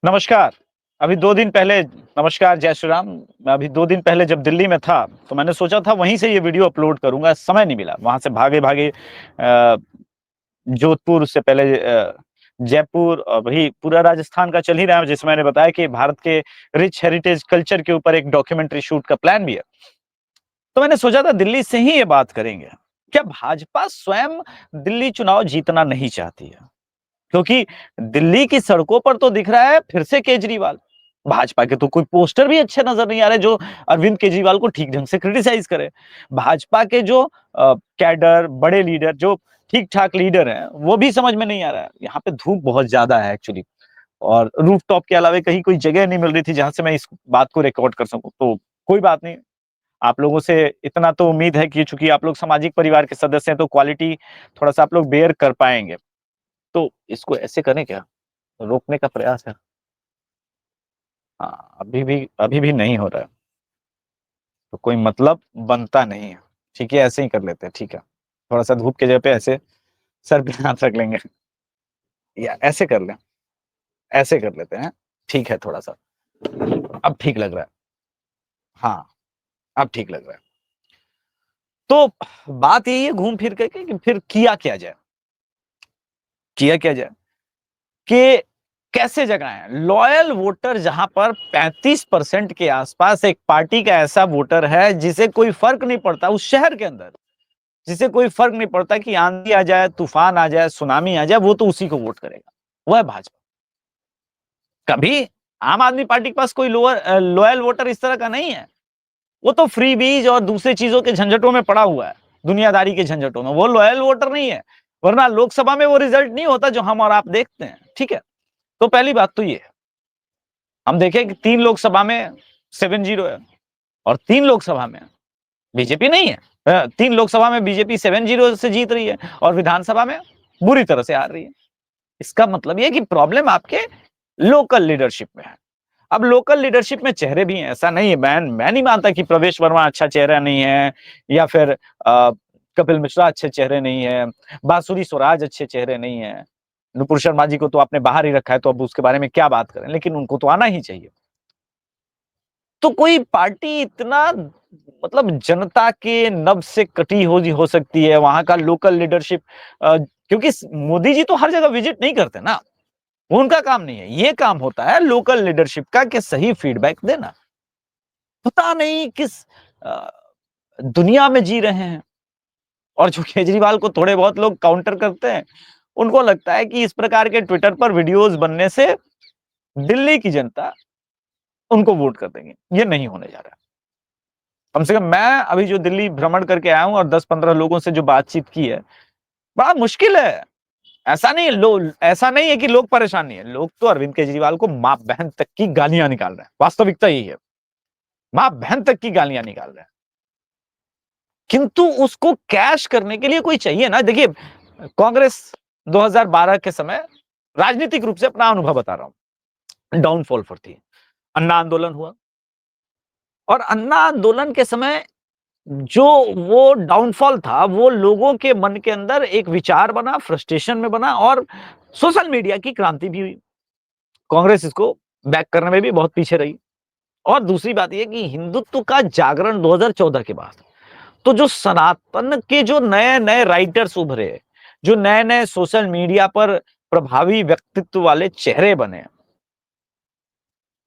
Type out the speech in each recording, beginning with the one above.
नमस्कार। अभी 2 दिन पहले नमस्कार, जय श्री राम। मैं अभी 2 दिन पहले जब दिल्ली में था, तो मैंने सोचा था वहीं से ये वीडियो अपलोड करूँगा, समय नहीं मिला। वहाँ से भागे-भागे जोधपुर उससे पहले जयपुर और वही पूरा राजस्थान का चल ही रहा है, जैसे मैंने बताया कि भारत के रिच हेरिटेज कल्चर के ऊपर एक डॉक्यूमेंट्री शूट का प्लान भी है। तो मैंने सोचा था दिल्ली से ही ये बात करेंगे। क्या भाजपा स्वयं दिल्ली चुनाव जीतना नहीं चाहती है? क्योंकि दिल्ली की सड़कों पर तो दिख रहा है फिर से केजरीवाल। भाजपा के तो कोई पोस्टर भी अच्छे नजर नहीं आ रहे जो अरविंद केजरीवाल को ठीक ढंग से क्रिटिसाइज करे। भाजपा के जो कैडर, बड़े लीडर, जो ठीक-ठाक लीडर हैं, वो भी समझ में नहीं आ रहा है। यहाँ पे धूप बहुत ज्यादा है एक्चुअली, और रूफटॉप के अलावा कहीं कोई जगह नहीं मिल रही थी जहां से मैं इस बात को रिकॉर्ड कर सकूं। तो कोई बात नहीं, आप लोगों से इतना तो उम्मीद है कि चूंकि आप लोग सामाजिक परिवार के सदस्य हैं, तो क्वालिटी थोड़ा सा आप लोग बेयर कर पाएंगे। तो इसको ऐसे करें क्या? रोकने का प्रयास है। हाँ, अभी भी नहीं हो रहा है, तो कोई मतलब बनता नहीं है। ठीक है, ऐसे ही कर लेते हैं, ठीक है। थोड़ा सा धूप की जगह पे ऐसे सर पे हाथ रख लेंगे, या ऐसे कर लें, ऐसे कर लेते हैं। ठीक है, थोड़ा सा अब ठीक लग रहा है। हाँ, अब ठीक लग रहा है। तो बात यही है घूम फिर के कि फिर किया क्या जाए? किया क्या जाए कि कैसे जगाएं लॉयल वोटर, जहां पर 35% के आसपास एक पार्टी का ऐसा वोटर है जिसे कोई फर्क नहीं पड़ता उस शहर के अंदर, जिसे कोई फर्क नहीं पड़ता कि आंधी आ जाए, तूफान आ जाए, सुनामी आ जाए, वो तो उसी को वोट करेगा। वो है भाजपा। कभी आम आदमी पार्टी के पास कोई लॉयल वोटर इस तरह का नहीं है। वो तो फ्री बीज और दूसरी चीजों के झंझटों में पड़ा हुआ है, दुनियादारी के झंझटों में। वो लॉयल वोटर नहीं है, वरना लोकसभा में वो रिजल्ट नहीं होता जो हम और आप देखते हैं। ठीक है, तो पहली बात तो ये है, हम देखें कि 3 लोकसभा में 7-0 है, और 3 लोकसभा में बीजेपी नहीं है। 3 लोकसभा में बीजेपी 7-0 से जीत रही है, और विधानसभा में बुरी तरह से हार रही है। इसका मतलब यह कि प्रॉब्लम आपके लोकल लीडरशिप में है। अब लोकल लीडरशिप में चेहरे भी हैं, ऐसा नहीं है। मैं नहीं मानता कि प्रवेश वर्मा अच्छा चेहरा नहीं है, या फिर कपिल मिश्रा अच्छे चेहरे नहीं है, बांसुरी स्वराज अच्छे चेहरे नहीं है। नुपुर शर्मा जी को तो आपने बाहर ही रखा है, तो अब उसके बारे में क्या बात करें, लेकिन उनको तो आना ही चाहिए। तो कोई पार्टी इतना, मतलब जनता के नब्ज से कटी हो सकती है, वहां का लोकल लीडरशिप, क्योंकि मोदी जी तो हर जगह विजिट नहीं करते ना, वो उनका काम नहीं है। ये काम होता है लोकल लीडरशिप का कि सही फीडबैक देना। पता नहीं किस अ, दुनिया में जी रहे हैं। और जो केजरीवाल को थोड़े बहुत लोग काउंटर करते हैं, उनको लगता है कि इस प्रकार के ट्विटर पर वीडियोस बनने से दिल्ली की जनता उनको वोट कर देंगे। ये नहीं होने जा रहा है। कम से कम मैं अभी जो दिल्ली भ्रमण करके आया हूं और 10-15 लोगों से जो बातचीत की है, बड़ा मुश्किल है। ऐसा नहीं है कि लोग परेशान नहीं है। लोग तो अरविंद केजरीवाल को माँ बहन तक की गालियां निकाल रहे हैं। वास्तविकता यही है, माँ बहन तक की गालियां निकाल रहे हैं। किंतु उसको कैश करने के लिए कोई चाहिए ना। देखिए, कांग्रेस 2012 के समय, राजनीतिक रूप से अपना अनुभव बता रहा हूं, डाउनफॉल पर थी। अन्ना आंदोलन हुआ, और अन्ना आंदोलन के समय जो वो डाउनफॉल था, वो लोगों के मन के अंदर एक विचार बना, फ्रस्ट्रेशन में बना, और सोशल मीडिया की क्रांति भी हुई। कांग्रेस इसको बैक करने में भी बहुत पीछे रही। और दूसरी बात यह कि हिंदुत्व का जागरण 2014 के बाद, तो जो सनातन के जो नए नए राइटर्स उभरे, जो नए नए सोशल मीडिया पर प्रभावी व्यक्तित्व वाले चेहरे बने,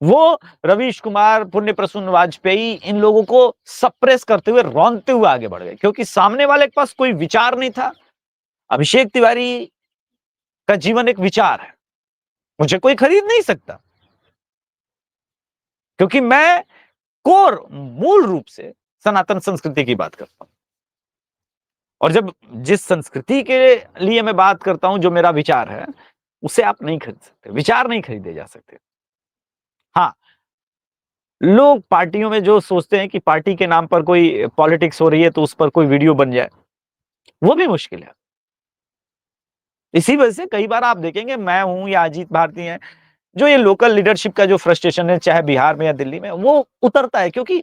वो रवीश कुमार, पुण्य प्रसून वाजपेयी, इन लोगों को सप्रेस करते हुए, रौंदते हुए आगे बढ़ गए, क्योंकि सामने वाले के पास कोई विचार नहीं था। अभिषेक तिवारी का जीवन एक विचार है, मुझे कोई खरीद नहीं सकता, क्योंकि मैं कोर मूल रूप से सनातन संस्कृति की बात करता हूं। और जब जिस संस्कृति के लिए मैं बात करता हूं, जो मेरा विचार है, उसे आप नहीं खरीद सकते। विचार नहीं खरीदे जा सकते। हाँ, लोग पार्टियों में जो सोचते हैं कि पार्टी के नाम पर कोई पॉलिटिक्स हो रही है तो उस पर कोई वीडियो बन जाए, वो भी मुश्किल है। इसी वजह से कई बार आप देखेंगे, मैं हूं या अजीत भारती हैं, जो ये लोकल लीडरशिप का जो फ्रस्ट्रेशन है, चाहे बिहार में या दिल्ली में, वो उतरता है, क्योंकि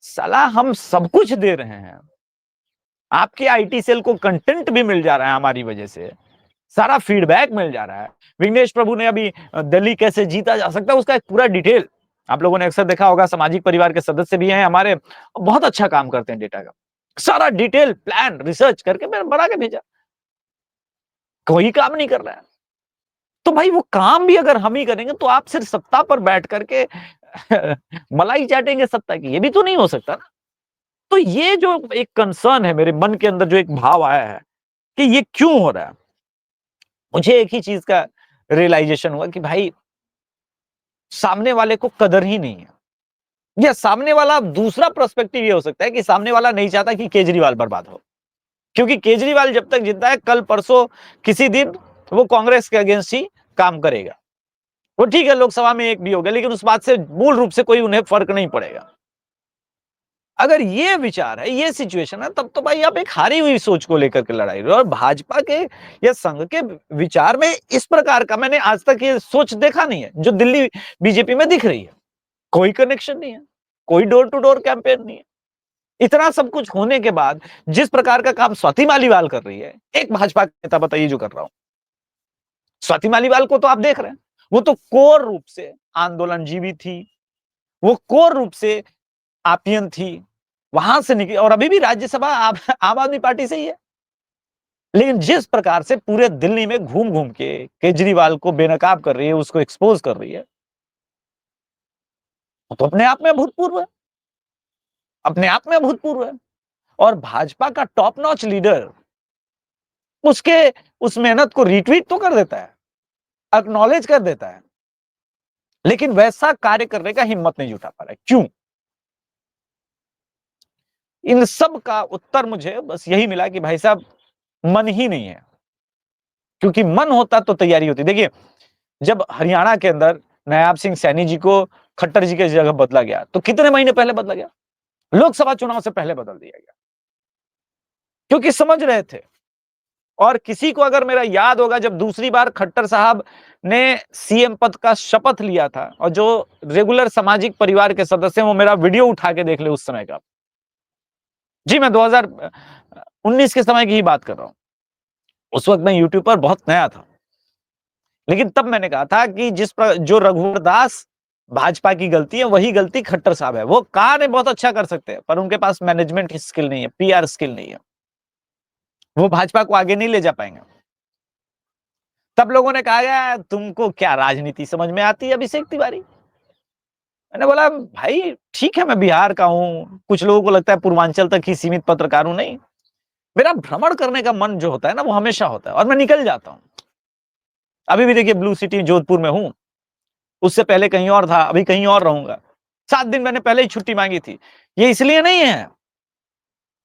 साला हम सब कुछ दे रहे हैं। आपके आईटी सेल को कंटेंट भी मिल जा रहा है हमारी वजह से। सारा फीडबैक मिल जा रहा है। विघ्नेश प्रभु ने अभी दिल्ली कैसे जीता जा सकता है उसका एक पूरा डिटेल, आप लोगों ने अक्सर देखा होगा, सामाजिक परिवार के सदस्य भी हैं हमारे, बहुत अच्छा काम करते हैं डेटा का, सारा डिटेल प्लान रिसर्च करके मैंने बना के भेजा। कोई काम नहीं कर रहा है। तो भाई वो काम भी अगर हम ही करेंगे तो आप सिर्फ सत्ता पर बैठ करके मलाई चाटेंगे सत्ता की, ये भी तो नहीं हो सकता ना। तो ये जो एक कंसर्न है मेरे मन के अंदर, जो एक भाव आया है कि ये क्यों हो रहा है, मुझे एक ही चीज का रियलाइजेशन हुआ कि भाई सामने वाले को कदर ही नहीं है, या सामने वाला, दूसरा पर्सपेक्टिव ये हो सकता है कि सामने वाला नहीं चाहता कि केजरीवाल बर्बाद हो, क्योंकि केजरीवाल जब तक जिंदा है, कल परसों किसी दिन वो कांग्रेस के अगेंस्ट ही काम करेगा। वो ठीक है, लोकसभा में एक भी होगा, लेकिन उस बात से मूल रूप से कोई उन्हें फर्क नहीं पड़ेगा। अगर ये विचार है, ये सिचुएशन है, तब तो भाई आप एक हारी हुई सोच को लेकर के लड़ाई रहे हो। और भाजपा के या संघ के विचार में इस प्रकार का मैंने आज तक ये सोच देखा नहीं है जो दिल्ली बीजेपी में दिख रही है। कोई कनेक्शन नहीं है, कोई डोर टू डोर कैंपेन नहीं है। इतना सब कुछ होने के बाद जिस प्रकार का काम स्वाति मालीवाल कर रही है, एक भाजपा का नेता बताइए जो कर रहा हूं। स्वाति मालीवाल को तो आप देख रहे हैं, वो तो कोर रूप से आंदोलनजीवी थी, वो कोर रूप से आपियन थी, वहां से निकली और अभी भी राज्यसभा आम आदमी पार्टी से ही है। लेकिन जिस प्रकार से पूरे दिल्ली में घूम घूम के केजरीवाल को बेनकाब कर रही है, उसको एक्सपोज कर रही है, तो अपने आप में अभूतपूर्व है, अपने आप में अभूतपूर्व है। और भाजपा का टॉप नॉच लीडर उसके उस मेहनत को रिट्वीट तो कर देता है, एक्नॉलेज कर देता है, लेकिन वैसा कार्य करने का हिम्मत नहीं जुटा पा रहा है। क्यों? इन सब का उत्तर मुझे बस यही मिला कि भाई साहब मन ही नहीं है, क्योंकि मन होता तो तैयारी होती। देखिए, जब हरियाणा के अंदर नायाब सिंह सैनी जी को खट्टर जी की जगह बदला गया, तो कितने महीने पहले बदला गया? लोकसभा चुनाव से पहले बदल दिया गया, क्योंकि समझ रहे थे। और किसी को अगर मेरा याद होगा, जब दूसरी बार खट्टर साहब ने सीएम पद का शपथ लिया था, और जो रेगुलर सामाजिक परिवार के सदस्य हैं वो मेरा वीडियो उठा के देख ले उस समय का। जी, मैं 2019 के समय की ही बात कर रहा हूं। उस वक्त मैं यूट्यूब पर बहुत नया था, लेकिन तब मैंने कहा था कि जो रघुवर दास भाजपा की गलती है, वही गलती खट्टर साहब है। वो कार्य बहुत अच्छा कर सकते हैं, पर उनके पास मैनेजमेंट स्किल नहीं है, पीआर स्किल नहीं है, वो भाजपा को आगे नहीं ले जा पाएंगे। तब लोगों ने कहा, तुमको क्या राजनीति समझ में आती है अभिषेक तिवारी? मैंने बोला भाई ठीक है, मैं बिहार का हूं, कुछ लोगों को लगता है पूर्वांचल तक ही सीमित पत्रकार हूं। नहीं, मेरा भ्रमण करने का मन जो होता है ना, वो हमेशा होता है, और मैं निकल जाता हूं। अभी भी देखिए, ब्लू सिटी जोधपुर में हूं, उससे पहले कहीं और था, अभी कहीं और रहूंगा। 7 दिन मैंने पहले ही छुट्टी मांगी थी। ये इसलिए नहीं है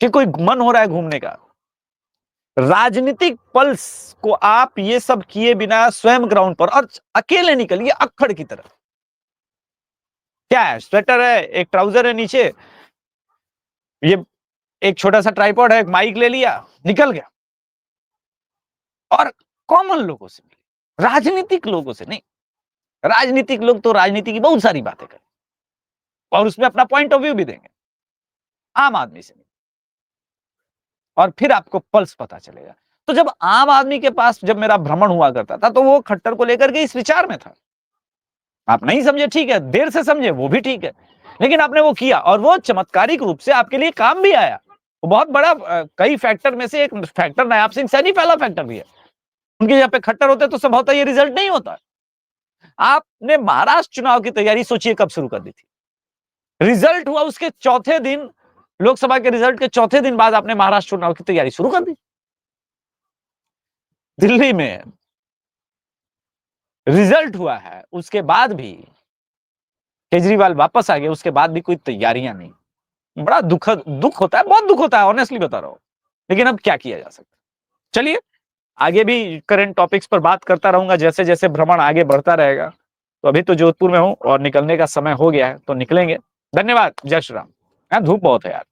कि कोई मन हो रहा है घूमने का। राजनीतिक पल्स को आप ये सब किए बिना स्वयं ग्राउंड पर और अकेले निकलिए अक्खड़ की तरह। क्या है? स्वेटर है, एक ट्राउजर है नीचे, ये एक छोटा सा ट्राइपॉड है, एक माइक ले लिया, निकल गया। और कॉमन लोगों से मिले, राजनीतिक लोगों से नहीं। राजनीतिक लोग तो राजनीति की बहुत सारी बातें करें और उसमें अपना पॉइंट ऑफ व्यू भी देंगे। आम आदमी से नहीं, और फिर आपको पल्स पता चलेगा। तो जब आम आदमी के पास जब मेरा भ्रमण हुआ करता था, तो वो खट्टर को लेकर के इस विचार में था। आप नहीं समझे, ठीक है, देर से समझे वो भी ठीक है, लेकिन आपने वो किया, और वो चमत्कारिक रूप से आपके लिए काम भी आया। वो बहुत बड़ा कई फैक्टर में से एक फैक्टर नायाब सिंह सैनी पहला फैक्टर भी है। उनके यहाँ पे खट्टर होते तो संभवतः ये रिजल्ट नहीं होता। आपने महाराष्ट्र चुनाव की तैयारी सोचिए कब शुरू कर दी थी? रिजल्ट हुआ उसके चौथे दिन, लोकसभा के रिजल्ट के चौथे दिन बाद आपने महाराष्ट्र चुनाव की तैयारी शुरू कर दी। दिल्ली में रिजल्ट हुआ है, उसके बाद भी केजरीवाल वापस आ गए, उसके बाद भी कोई तैयारियां नहीं। बड़ा दुख होता है, बहुत दुख होता है, ऑनेस्टली बता रहा हूं। लेकिन अब क्या किया जा सकता है? चलिए आगे भी करंट टॉपिक्स पर बात करता रहूंगा जैसे जैसे भ्रमण आगे बढ़ता रहेगा। तो अभी तो जोधपुर में हूं और निकलने का समय हो गया है, तो निकलेंगे। धन्यवाद। जय श्री राम। धूप बहुत है यार।